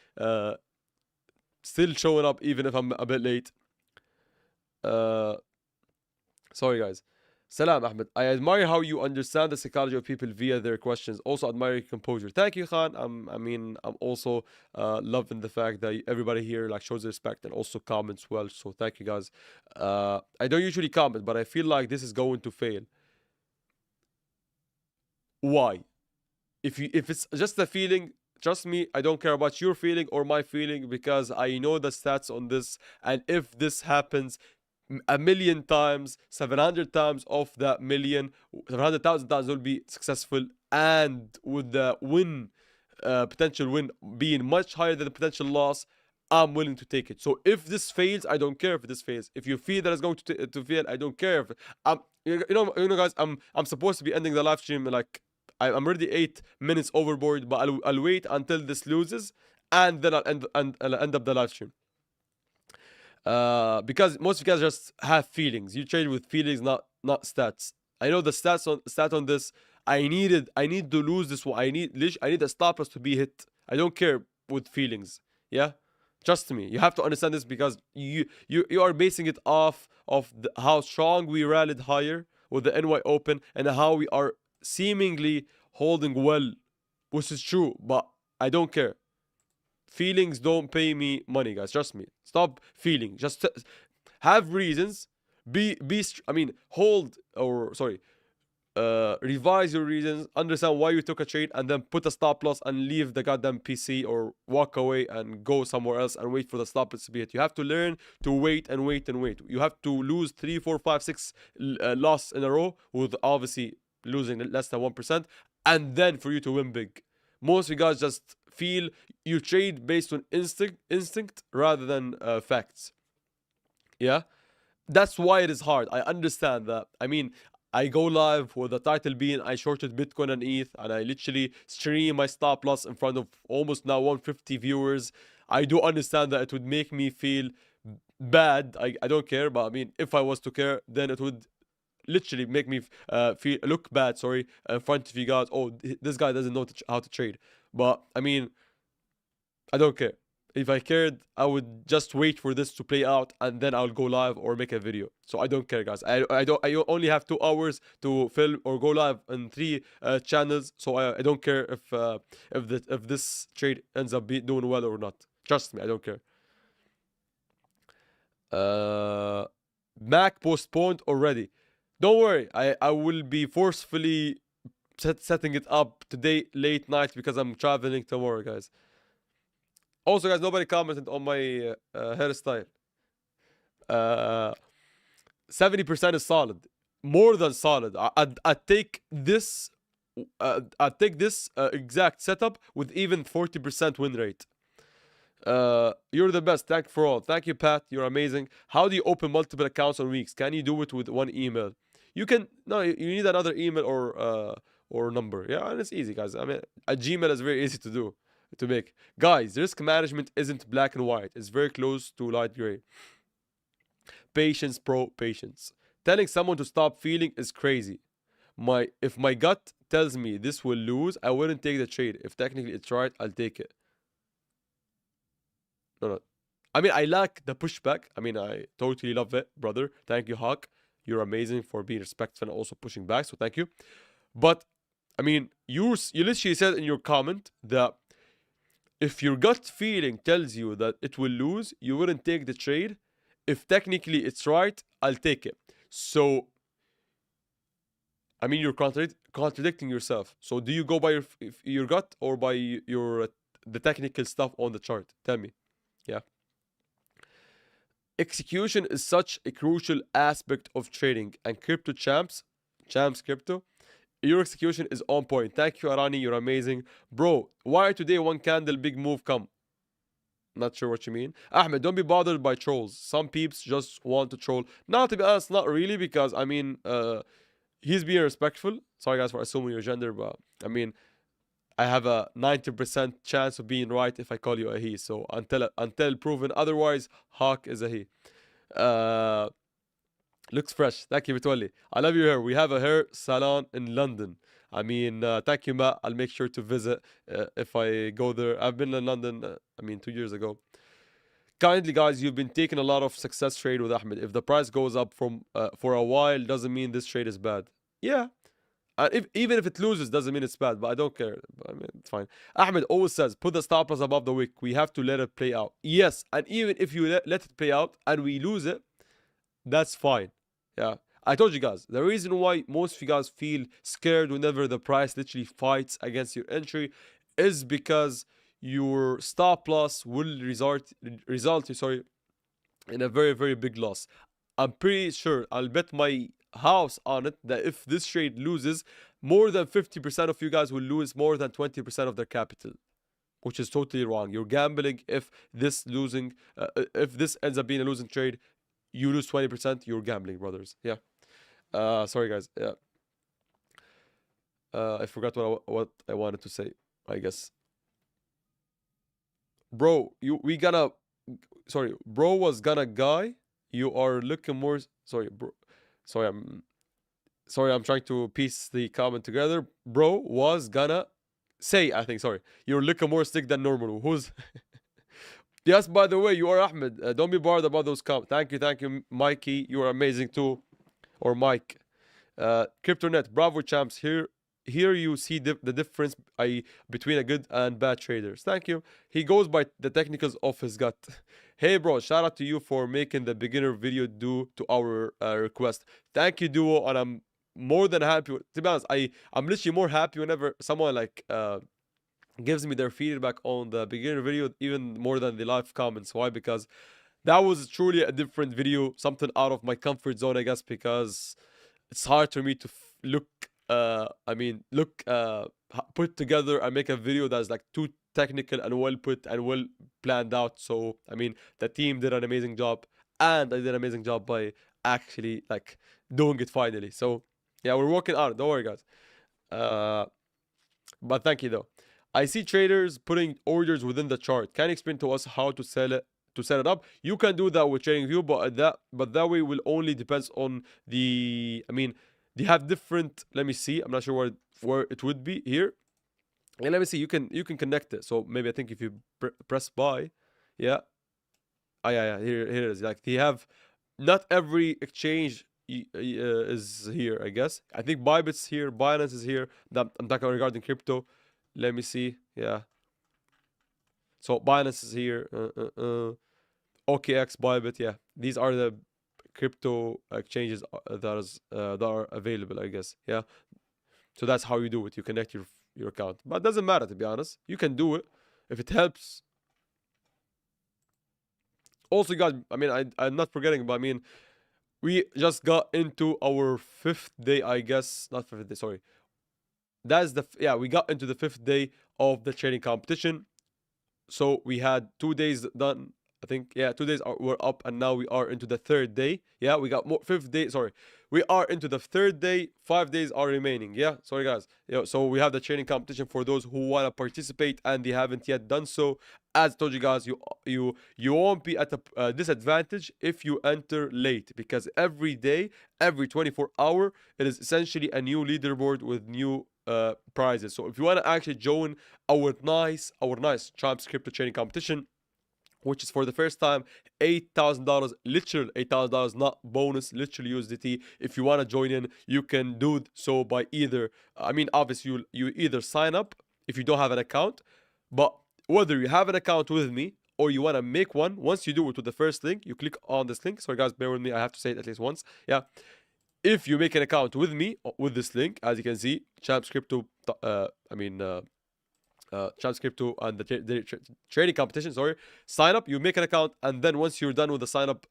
still showing up even if I'm a bit late. Sorry, guys. Salam, Ahmed. I admire how you understand the psychology of people via their questions. Also admire your composure. Thank you, Khan. I'm also loving the fact that everybody here like shows respect and also comments well. So thank you, guys. I don't usually comment, but I feel like this is going to fail. Why? If it's just a feeling, trust me, I don't care about your feeling or my feeling, because I know the stats on this, and if this happens a million times, 700 times of that million, 700,000 times will be successful, and with the potential win being much higher than the potential loss, I'm willing to take it. So if this fails, I don't care if this fails. If you feel that it's going to fail, I don't care. Guys, I'm supposed to be ending the live stream, like I'm already 8 minutes overboard, but I'll wait until this loses, and then I'll end up the live stream. Because most of you guys just have feelings. You trade with feelings, not stats. I know the stat on this. I need to lose this one. I need a stop loss to be hit. I don't care with feelings. Yeah, trust me. You have to understand this because you are basing it off of how strong we rallied higher with the NY Open and how we are seemingly holding well, which is true. But I don't care. Feelings don't pay me money, guys. Trust me. Stop feeling. Just have reasons. I mean, hold or sorry. Revise your reasons, understand why you took a trade, and then put a stop loss and leave the goddamn PC or walk away and go somewhere else and wait for the stop loss to be hit. You have to learn to wait and wait and wait. You have to lose 3, 4, 5, 6 loss in a row with obviously losing less than 1%, and then for you to win big. Most of you guys just feel you trade based on instinct rather than facts. Yeah, that's why it is hard. I understand that. I mean, I go live with the title being I shorted Bitcoin and ETH, and I literally stream my stop loss in front of almost now 150 viewers. I do understand that it would make me feel bad. I don't care, but I mean, if I was to care, then it would literally make me look bad, sorry, in front of you guys. Oh, this guy doesn't know how to trade. But I mean, I don't care. If I cared, I would just wait for this to play out and then I'll go live or make a video. So I don't care, guys. I only have 2 hours to film or go live on 3 channels. So I don't care if this trade ends up doing well or not. Trust me, I don't care. Mac postponed already. Don't worry, I will be forcefully setting it up today late night because I'm traveling tomorrow, guys. Also, guys, nobody commented on my hairstyle. 70% is solid, more than solid. I'd take this. I'd take this exact setup with even 40% win rate. You're the best. Thank you for all. Thank you, Pat. You're amazing. How do you open multiple accounts on weeks? Can you do it with one email? You can. No, you need another email or number. Yeah, and it's easy, guys. I mean, a Gmail is very easy to do. To make. Guys, risk management isn't black and white. It's very close to light gray. Patience, patience. Telling someone to stop feeling is crazy. If my gut tells me this will lose, I wouldn't take the trade. If technically it's right, I'll take it. No. I mean, I like the pushback. I mean, I totally love it, brother. Thank you, Hawk. You're amazing for being respectful and also pushing back. So thank you. But I mean, you literally said in your comment that if your gut feeling tells you that it will lose, you wouldn't take the trade. If technically it's right, I'll take it. So, I mean, you're contradicting yourself. So, do you go by your gut or by the technical stuff on the chart? Tell me. Yeah. Execution is such a crucial aspect of trading, and crypto champs crypto. Your execution is on point. Thank you, Arani. You're amazing. Bro, why today one candle big move come? Not sure what you mean. Ahmed, don't be bothered by trolls. Some peeps just want to troll. Now, to be honest, not really, because, I mean, he's being respectful. Sorry, guys, for assuming your gender, but, I mean, I have a 90% chance of being right if I call you a he. So, until proven otherwise, Hawk is a he. Looks fresh. Thank you, Vitoli. I love your hair. We have a hair salon in London. I mean, thank you, Matt. I'll make sure to visit if I go there. I've been in London, 2 years ago. Kindly, guys, you've been taking a lot of success trade with Ahmed. If the price goes up for a while, doesn't mean this trade is bad. Yeah. And even if it loses, doesn't mean it's bad. But I don't care. I mean, it's fine. Ahmed always says, put the stop loss above the wick. We have to let it play out. Yes. And even if you let it play out and we lose it, that's fine. Yeah, I told you guys, the reason why most of you guys feel scared whenever the price literally fights against your entry is because your stop loss will result in a very, very big loss. I'm pretty sure, I'll bet my house on it, that if this trade loses, more than 50% of you guys will lose more than 20% of their capital, which is totally wrong. You're gambling. If this ends up being a losing trade, you lose 20%, you're gambling, brothers. Yeah. Sorry, guys. Yeah. I forgot what I wanted to say, I guess. Bro, bro was gonna guy. You are looking more. Sorry, bro. Sorry, sorry, I'm trying to piece the comment together. Bro was gonna say, I think, sorry, you're looking more sick than normal. Who's yes, by the way, you are Ahmed. Don't be bothered about those comments. Thank you, Mikey. You are amazing too. Or Mike. CryptoNet, bravo champs. Here you see the difference between a good and bad traders. Thank you. He goes by the technicals of his gut. Hey bro, shout out to you for making the beginner video due to our request. Thank you, Duo, and I'm more than happy. To be honest, I'm literally more happy whenever someone like gives me their feedback on the beginner video, even more than the live comments. Why? Because that was truly a different video, something out of my comfort zone, I guess, because it's hard for me to look put together and make a video that's like too technical and well put and well planned out. So I mean, the team did an amazing job, and I did an amazing job by actually like doing it finally. So yeah, we're working on it. Don't worry, guys. But thank you though. I see traders putting orders within the chart. Can you explain to us how to set it up? You can do that with TradingView, but that way will only depends on the. I mean, they have different. Let me see. I'm not sure where it would be here. And let me see. You can connect it. So maybe I think if you press buy, yeah. Oh yeah. Here it is. Like they have, not every exchange is here. I guess. I think Bybit's here. Binance is here. I'm talking regarding crypto. Let me see. Yeah. So Binance is here. OKX, Bybit. Yeah. These are the crypto exchanges that are available, I guess. Yeah. So that's how you do it. You connect your account. But it doesn't matter, to be honest. You can do it if it helps. Also, guys, I mean, I'm not forgetting, but I mean, we just got into our 5th day, I guess. Not 5th day, sorry. That's we got into the 5th day of the trading competition. So we had 2 days done. I think, yeah, 2 days were up, and now we are into the 3rd day. Yeah, we got more 5th day. Sorry, we are into the 3rd day. 5 days are remaining. Yeah, sorry guys. Yeah, so we have the trading competition for those who want to participate and they haven't yet done so. As I told you guys, you won't be at a disadvantage if you enter late, because every day, every 24 hour, it is essentially a new leaderboard with new prizes. So if you want to actually join our nice Champs crypto trading competition, which is for the first time $8,000, literal $8,000, not bonus, literally USDT. If you want to join in, you can do so by either, I mean, obviously you either sign up if you don't have an account, but whether you have an account with me or you want to make one, once you do it with the first link, you click on this link. Sorry guys, bear with me, I have to say it at least once. Yeah. If you make an account with me, with this link, as you can see, Champs Crypto, Champs Crypto and the trading competition, sorry, sign up, you make an account, and then once you're done with the sign up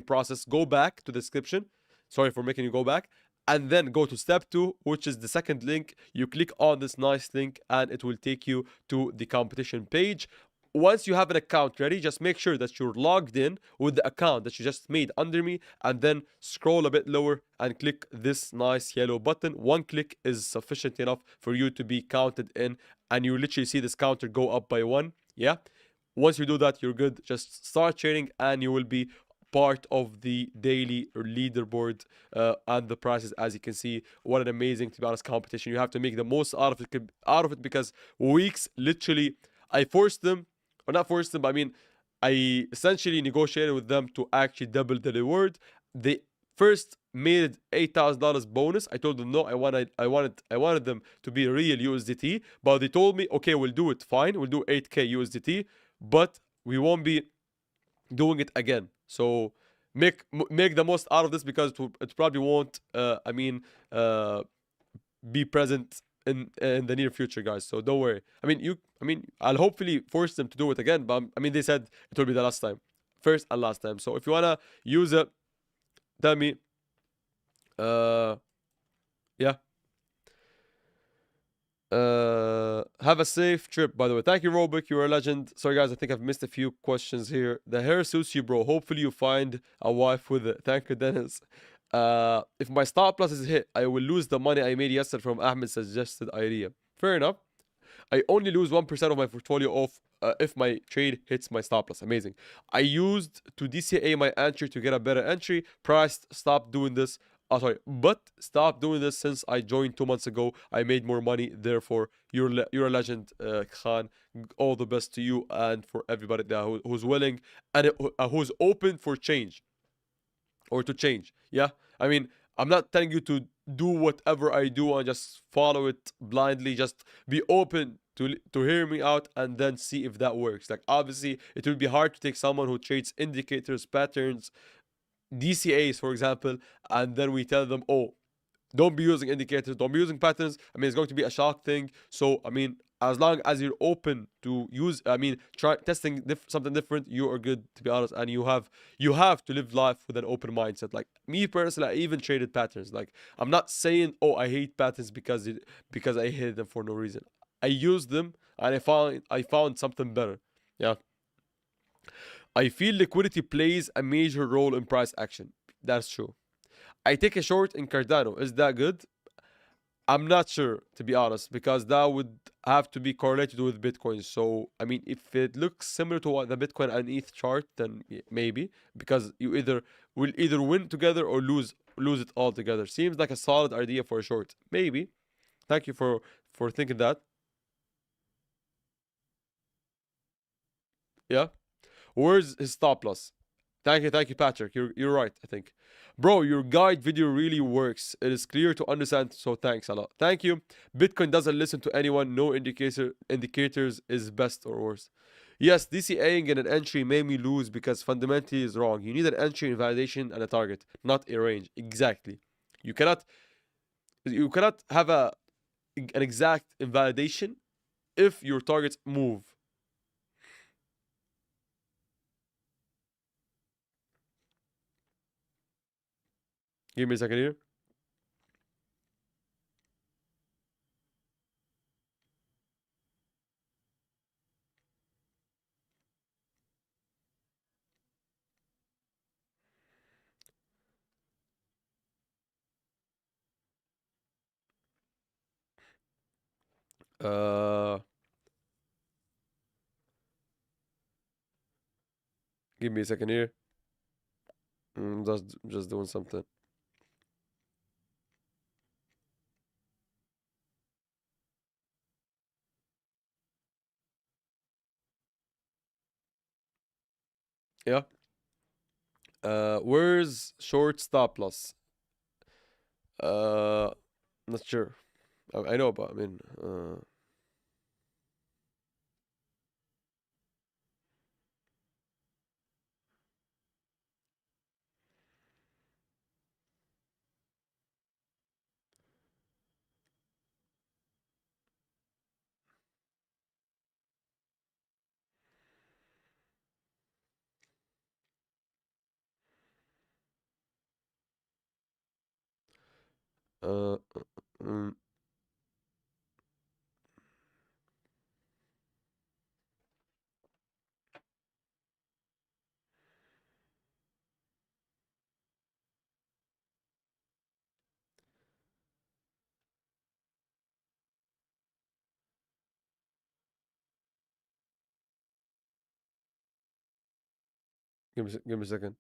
process, go back to the description. Sorry for making you go back, and then go to step 2, which is the second link. You click on this nice link and it will take you to the competition page. Once you have an account ready, just make sure that you're logged in with the account that you just made under me, and then scroll a bit lower and click this nice yellow button. One click is sufficient enough for you to be counted in, and you literally see this counter go up by 1. Yeah. Once you do that, you're good. Just start trading and you will be part of the daily leaderboard and the prices. As you can see, what an amazing, to be honest, competition. You have to make the most out of it because weeks, literally, I forced them, or not forced them, but I mean, I essentially negotiated with them to actually double the reward. They first made $8,000 bonus. I told them no, I wanted them to be real USDT, but they told me, okay, we'll do it, fine, we'll do 8K USDT, but we won't be doing it again. So make the most out of this, because it probably won't be present in the near future, guys. So don't worry. I'll hopefully force them to do it again, but I mean, they said it will be the last time, first and last time. So if you wanna use it, tell me. Yeah. Have a safe trip, by the way. Thank you, Robic. You're a legend. Sorry, guys, I think I've missed a few questions here. The hair suits you, bro. Hopefully you find a wife with it. Thank you, Dennis. If my stop loss is hit, I will lose the money I made yesterday from Ahmed's suggested idea. Fair enough. I only lose 1% of my portfolio if my trade hits my stop loss. Amazing. I used to DCA my entry to get a better entry. Price stopped doing this. sorry, but stop doing this since I joined 2 months ago. I made more money. Therefore, you're a legend, Khan. All the best to you and for everybody there who's willing and who's open for change or to change. Yeah, I mean, I'm not telling you to do whatever I do and just follow it blindly. Just be open to hear me out and then see if that works. Like obviously, it will be hard to take someone who trades indicators, patterns, DCAs, for example, and then we tell them, oh, don't be using indicators, don't be using patterns. I mean, it's going to be a shock thing. So, I mean, as long as you're open to use, I mean, try testing something different, you are good, to be honest. And you have to live life with an open mindset. Like me personally, I even traded patterns. Like I'm not saying, oh, I hate patterns because I hate them for no reason. I used them and I found something better. Yeah. I feel liquidity plays a major role in price action. That's true. I take a short in Cardano. Is that good? I'm not sure, to be honest, because that would have to be correlated with Bitcoin. So, I mean, if it looks similar to what the Bitcoin and ETH chart, then maybe, because you will either win together or lose it all together. Seems like a solid idea for a short. Maybe. Thank you for thinking that. Yeah. Where's his stop loss? Thank you, Patrick. You're right, I think. Bro, your guide video really works. It is clear to understand, so thanks a lot. Thank you. Bitcoin doesn't listen to anyone. No indicators is best or worse. Yes, DCAing in an entry made me lose because fundamentally is wrong. You need an entry invalidation and a target, not a range. Exactly. You cannot have an exact invalidation if your targets move. Give me a second here. Uh, Give me a second here. Just doing something. Yeah. Where's short stop loss? Uh, Not sure. I know, but I mean, uh, mm, give me a second.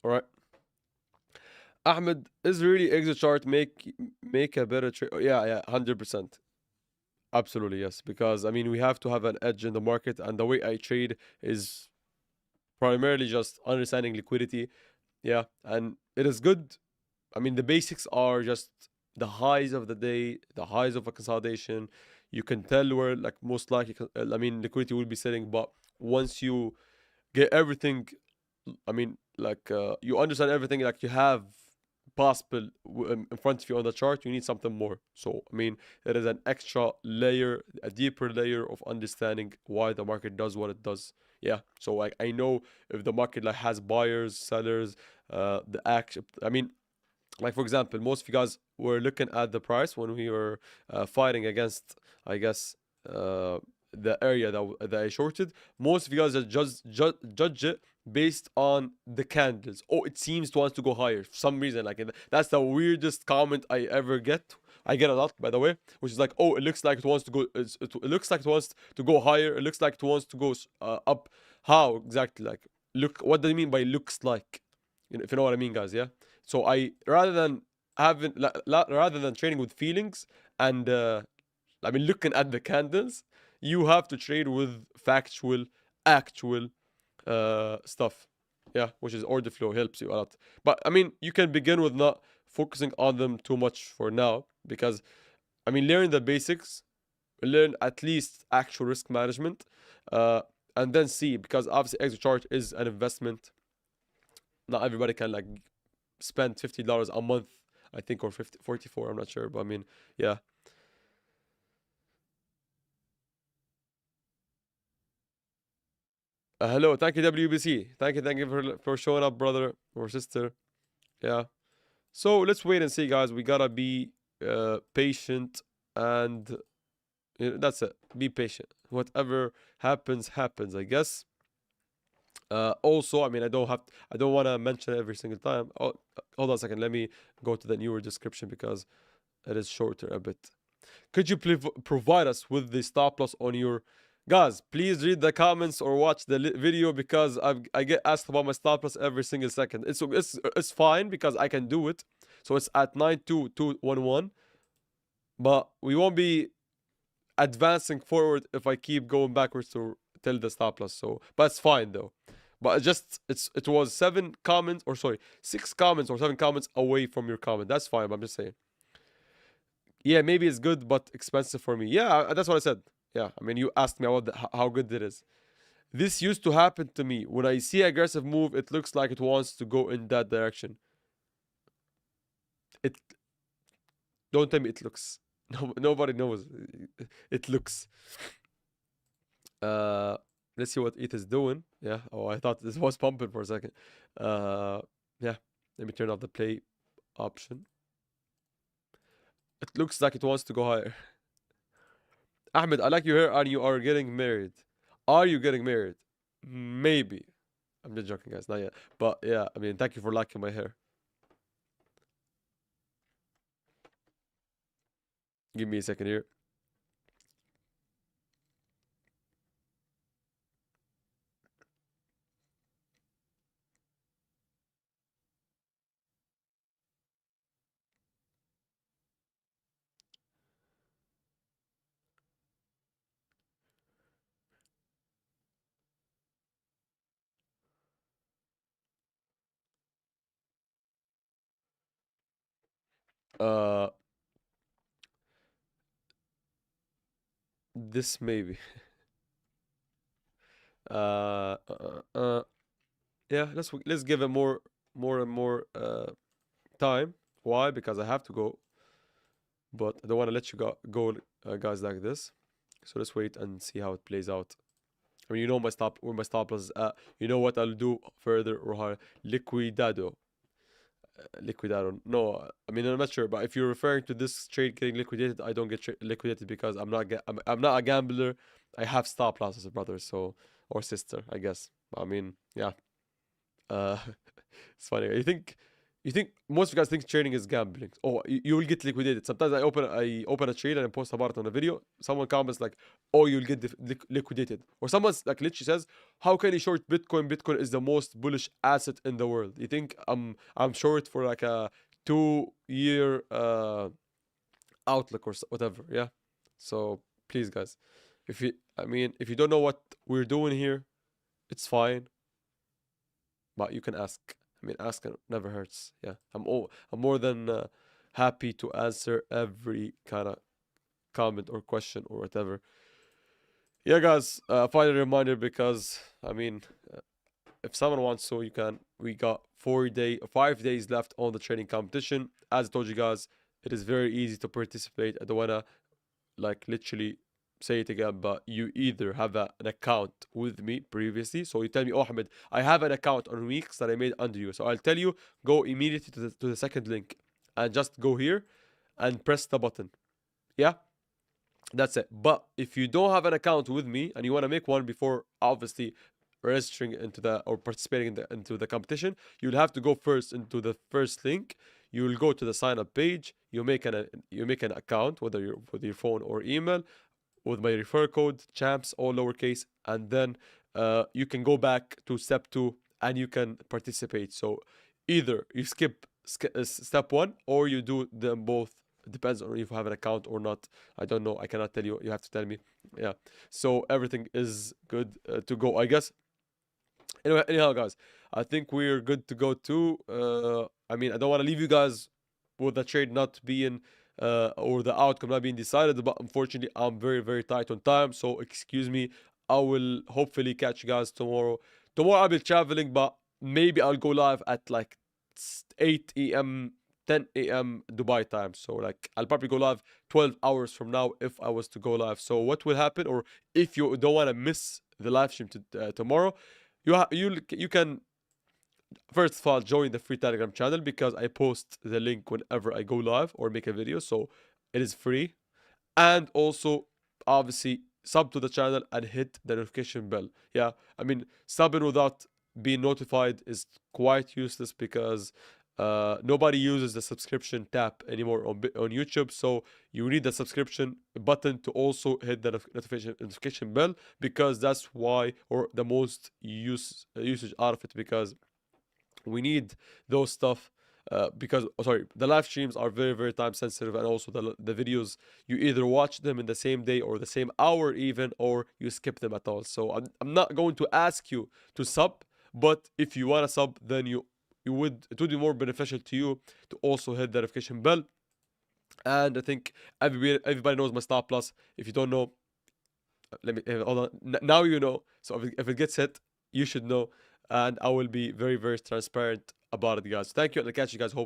All right. Ahmed, is really exit chart make a better trade? Yeah, yeah, 100%. Absolutely, yes. Because I mean, we have to have an edge in the market, and the way I trade is primarily just understanding liquidity. Yeah, and it is good. I mean, the basics are just the highs of the day, the highs of a consolidation. You can tell where, like, most likely, I mean, liquidity will be sitting. But once you get everything, I mean, like, you understand everything, like, you have possible in front of you on the chart, you need something more. So, I mean, there is an extra layer, a deeper layer of understanding why the market does what it does. Yeah. So, like, I know if the market, like, has buyers, sellers, the action. I mean, like for example, most of you guys were looking at the price when we were fighting against, I guess, uh, the area that I shorted, most of you guys are judge it based on the candles. Oh, it seems to want to go higher for some reason. Like that's the weirdest comment I ever get. I get a lot, by the way, which is like, oh, it looks like it wants to go. It looks like it wants to go higher. It looks like it wants to go up. How exactly? Like, look. What do you mean by looks like? You know, if you know what I mean, guys. Yeah. So I rather than rather than trading with feelings and I mean looking at the candles, you have to trade with factual, actual stuff. Yeah, which is order flow helps you a lot. But I mean, you can begin with not focusing on them too much for now, because I mean, learn the basics, learn at least actual risk management, and then see, because obviously exit chart is an investment. Not everybody can like spend $50 a month, I think, or 44, I'm not sure, but I mean, yeah. Hello, thank you, WBC. Thank you for showing up, brother or sister. Yeah. So let's wait and see, guys. We gotta be patient, and you know, that's it. Be patient. Whatever happens, happens, I guess. Also, I mean, I don't want to mention it every single time. Oh, hold on a second. Let me go to the newer description because it is shorter a bit. Could you please provide us with the stop loss on your... Guys, please read the comments or watch the video, because I get asked about my stop loss every single second. It's fine because I can do it. So it's at 92211, but we won't be advancing forward if I keep going backwards to tell the stop loss. So, but it's fine though. But it was 6 comments or 7 comments away from your comment. That's fine. But I'm just saying. Yeah, maybe it's good but expensive for me. Yeah, that's what I said. Yeah, I mean, you asked me about how good it is. This used to happen to me. When I see aggressive move, it looks like it wants to go in that direction. It... Don't tell me it looks. No, nobody knows. It looks. Let's see what ETH is doing. Yeah. Oh, I thought this was pumping for a second. Yeah. Let me turn off the play option. It looks like it wants to go higher. Ahmed, I like your hair and you are getting married. Are you getting married? Maybe. I'm just joking, guys. Not yet. But yeah, I mean, thank you for liking my hair. Give me a second here. Uh, this maybe. Yeah, let's give it more and more time. Why? Because I have to go, but I don't want to let you go guys, like this. So let's wait and see how it plays out. I mean, you know where my stop loss is at. You know what I'll do further or higher. Liquidado. Liquidado. No, I mean, I'm not sure, but if you're referring to this trade getting liquidated, I don't get liquidated because I'm not a gambler. I have stop losses, brother, so, or sister, I guess. I mean, yeah. Uh, it's funny. You think most of you guys think trading is gambling. Oh, you will get liquidated. Sometimes I open a trade and I post about it on a video. Someone comments like, "Oh, you'll get liquidated," or someone's like literally says, "How can you short Bitcoin? Bitcoin is the most bullish asset in the world." You think I'm short for like a 2-year outlook or whatever? Yeah. So please, guys, if you don't know what we're doing here, it's fine. But you can ask. I mean, asking never hurts. Yeah, I'm more than happy to answer every kind of comment or question or whatever. Yeah, guys, final reminder, because I mean, if someone wants to, you can. We got 5 days left on the trading competition. As I told you guys, it is very easy to participate. I don't wanna like literally say it again, but you either have an account with me previously, so you tell me, "Oh, Ahmed, I have an account on weeks that I made under you," so I'll tell you, go immediately to the second link and just go here and press the button. Yeah, That's it. But if you don't have an account with me and you want to make one before obviously registering into the or participating into the competition, you'll have to go first into the first link. You will go to the sign up page. You make an account, whether you're with your phone or email, with my referral code champs, all lowercase, and then you can go back to step 2 and you can participate. So either you skip step 1 or you do them both. It depends on if you have an account or not. I don't know. I cannot tell you. You have to tell me. Yeah. So everything is good to go, I guess. Anyway, anyhow, guys, I think we're good to go too. I mean, I don't want to leave you guys with the trade not being or the outcome not being decided, but unfortunately, I'm very, very tight on time. So excuse me. I will hopefully catch you guys tomorrow. Tomorrow I'll be traveling, but maybe I'll go live at like 8 a.m. 10 a.m. Dubai time. So like I'll probably go live 12 hours from now if I was to go live. So what will happen, or if you don't want to miss the live stream tomorrow, you can first of all join the free Telegram channel, because I post the link whenever I go live or make a video, so it is free. And also obviously sub to the channel and hit the notification bell. Yeah, I mean, subbing without being notified is quite useless, because nobody uses the subscription tab anymore on YouTube. So you need the subscription button to also hit the notification bell, because that's why, or the most usage out of it, because we need those stuff. Because the live streams are very, very time sensitive, and also the videos, you either watch them in the same day or the same hour even, or you skip them at all. So I'm not going to ask you to sub, but if you want to sub, then it would be more beneficial to you to also hit the notification bell. And I think everybody knows my stop loss. If you don't know, let me hold on. Now you know. So if it gets hit, you should know, and I will be very, very transparent about it, guys. Thank you, and I'll catch you guys hopefully